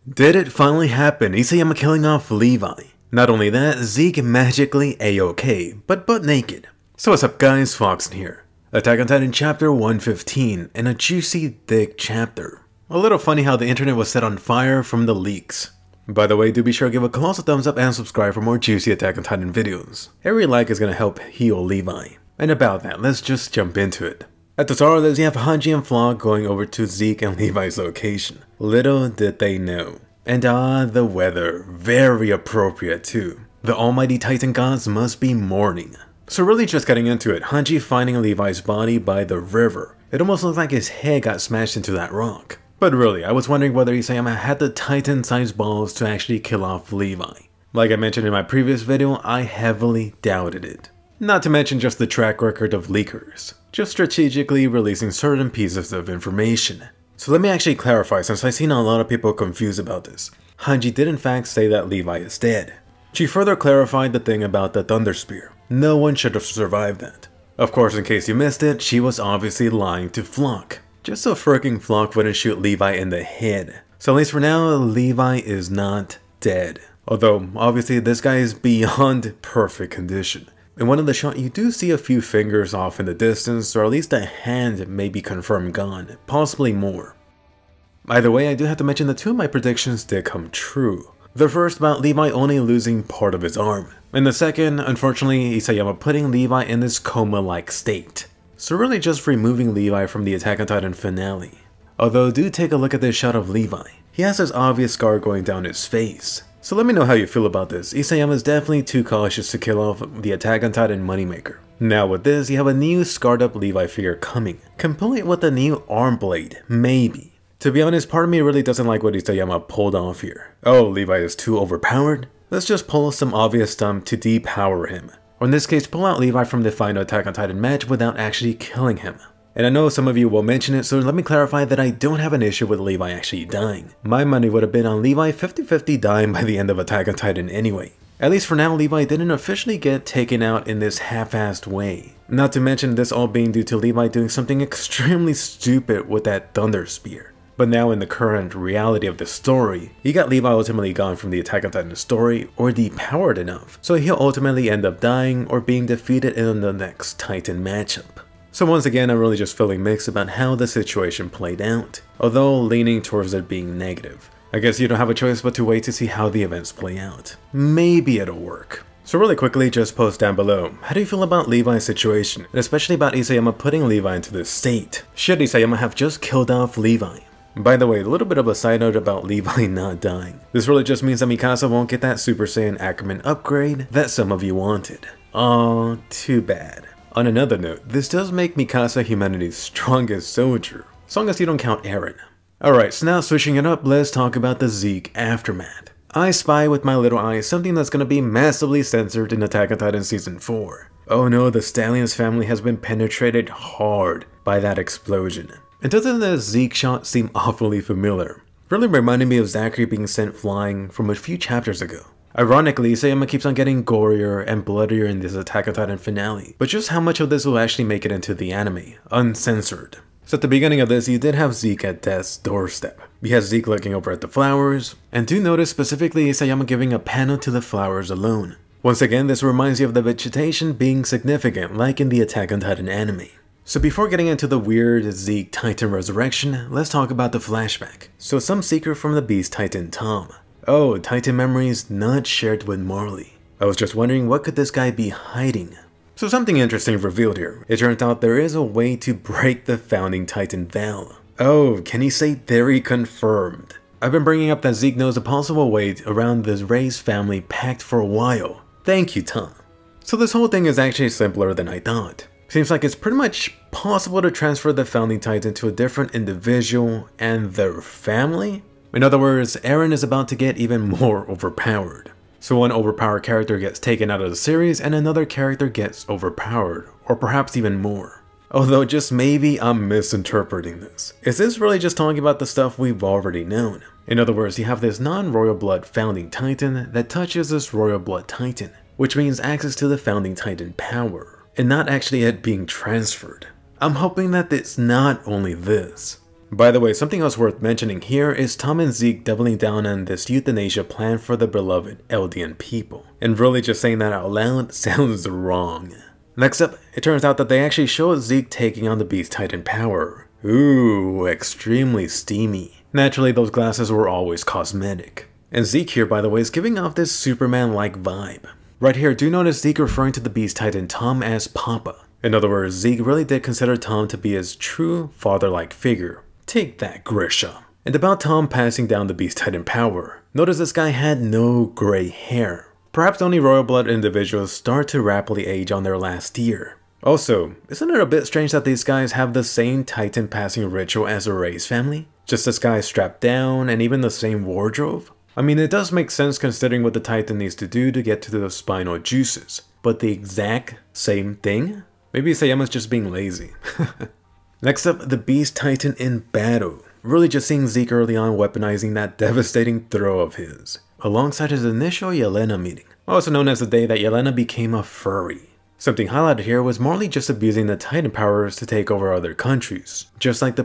Did it finally happen? Isayama killing off Levi. Not only that, Zeke magically A-OK, but butt naked. So what's up guys, Foxen here. Attack on Titan chapter 115, and a juicy, thick chapter. A little funny how the internet was set on fire from the leaks. By the way, do be sure to give a colossal thumbs up and subscribe for more juicy Attack on Titan videos. Every like is gonna help heal Levi. And about that, let's just jump into it. At the start of this, you have Hanji and Floch going over to Zeke and Levi's location. Little did they know. And the weather. Very appropriate too. The almighty Titan gods must be mourning. So really just getting into it, Hanji finding Levi's body by the river. It almost looked like his head got smashed into that rock. But really, I was wondering whether Isayama had the Titan-sized balls to actually kill off Levi. Like I mentioned in my previous video, I heavily doubted it. Not to mention just the track record of leakers, just strategically releasing certain pieces of information. So let me actually clarify, since I've seen a lot of people confused about this. Hanji did in fact say that Levi is dead. She further clarified the thing about the Thunder Spear. No one should have survived that. Of course, in case you missed it, she was obviously lying to Floch. Just so freaking Floch wouldn't shoot Levi in the head. So at least for now, Levi is not dead. Although, obviously this guy is beyond perfect condition. In one of the shots, you do see a few fingers off in the distance, or at least a hand may be confirmed gone, possibly more. Either way, I do have to mention that two of my predictions did come true. The first about Levi only losing part of his arm, and the second, unfortunately, Isayama putting Levi in this coma-like state. So really just removing Levi from the Attack on Titan finale. Although do take a look at this shot of Levi. He has this obvious scar going down his face. So let me know how you feel about this. Isayama is definitely too cautious to kill off the Attack on Titan moneymaker. Now with this, you have a new scarred up Levi figure coming, complete with a new arm blade, maybe. To be honest, part of me really doesn't like what Isayama pulled off here. Oh, Levi is too overpowered? Let's just pull some obvious stuff to depower him. Or in this case, pull out Levi from the final Attack on Titan match without actually killing him. And I know some of you will mention it, so let me clarify that I don't have an issue with Levi actually dying. My money would have been on Levi 50-50 dying by the end of Attack on Titan anyway. At least for now, Levi didn't officially get taken out in this half-assed way. Not to mention this all being due to Levi doing something extremely stupid with that Thunder Spear. But now in the current reality of the story, he got Levi ultimately gone from the Attack on Titan story, or depowered enough, so he'll ultimately end up dying or being defeated in the next Titan matchup. So once again, I'm really just feeling mixed about how the situation played out, although leaning towards it being negative. I guess you don't have a choice but to wait to see how the events play out. Maybe it'll work. So really quickly, just post down below, how do you feel about Levi's situation, and especially about Isayama putting Levi into this state? Should Isayama have just killed off Levi? By the way, a little bit of a side note about Levi not dying. This really just means that Mikasa won't get that Super Saiyan Ackerman upgrade that some of you wanted. Aw, too bad. On another note, this does make Mikasa humanity's strongest soldier, as long as you don't count Eren. Alright, so now switching it up, let's talk about the Zeke aftermath. I spy with my little eye something that's gonna be massively censored in Attack on Titan Season 4. Oh no, the Stallions family has been penetrated hard by that explosion. And doesn't the Zeke shot seem awfully familiar? Really reminded me of Zachary being sent flying from a few chapters ago. Ironically, Isayama keeps on getting gorier and bloodier in this Attack on Titan finale, but just how much of this will actually make it into the anime, uncensored? So at the beginning of this, you did have Zeke at death's doorstep. You have Zeke looking over at the flowers, and do notice specifically Isayama giving a panel to the flowers alone. Once again, this reminds you of the vegetation being significant like in the Attack on Titan anime. So before getting into the weird Zeke Titan resurrection, let's talk about the flashback. So some secret from the Beast Titan Tom. Oh, Titan memories not shared with Marley. I was just wondering what could this guy be hiding? So something interesting revealed here. It turns out there is a way to break the founding Titan vow. Oh, can he say theory confirmed? I've been bringing up that Zeke knows a possible way around this Ray's family pact for a while. Thank you, Tom. So this whole thing is actually simpler than I thought. Seems like it's pretty much possible to transfer the founding Titan to a different individual and their family? In other words, Eren is about to get even more overpowered. So one overpowered character gets taken out of the series and another character gets overpowered, or perhaps even more. Although just maybe I'm misinterpreting this. Is this really just talking about the stuff we've already known? In other words, you have this non-royal blood founding Titan that touches this royal blood Titan, which means access to the founding Titan power, and not actually it being transferred. I'm hoping that it's not only this. By the way, something else worth mentioning here is Tom and Zeke doubling down on this euthanasia plan for the beloved Eldian people. And really just saying that out loud sounds wrong. Next up, it turns out that they actually showed Zeke taking on the Beast Titan power. Ooh, extremely steamy. Naturally, those glasses were always cosmetic. And Zeke here, by the way, is giving off this Superman-like vibe. Right here, do notice Zeke referring to the Beast Titan Tom as Papa. In other words, Zeke really did consider Tom to be his true father-like figure. Take that, Grisha. And about Tom passing down the Beast Titan power, notice this guy had no gray hair. Perhaps only royal blood individuals start to rapidly age on their last year. Also, isn't it a bit strange that these guys have the same Titan passing ritual as the Reyes family? Just this guy strapped down and even the same wardrobe? I mean, it does make sense considering what the Titan needs to do to get to the spinal juices, but the exact same thing? Maybe Sayama's just being lazy. Next up, the Beast Titan in battle. Really just seeing Zeke early on weaponizing that devastating throw of his, alongside his initial Yelena meeting, also known as the day that Yelena became a furry. Something highlighted here was Marley just abusing the Titan powers to take over other countries, just like the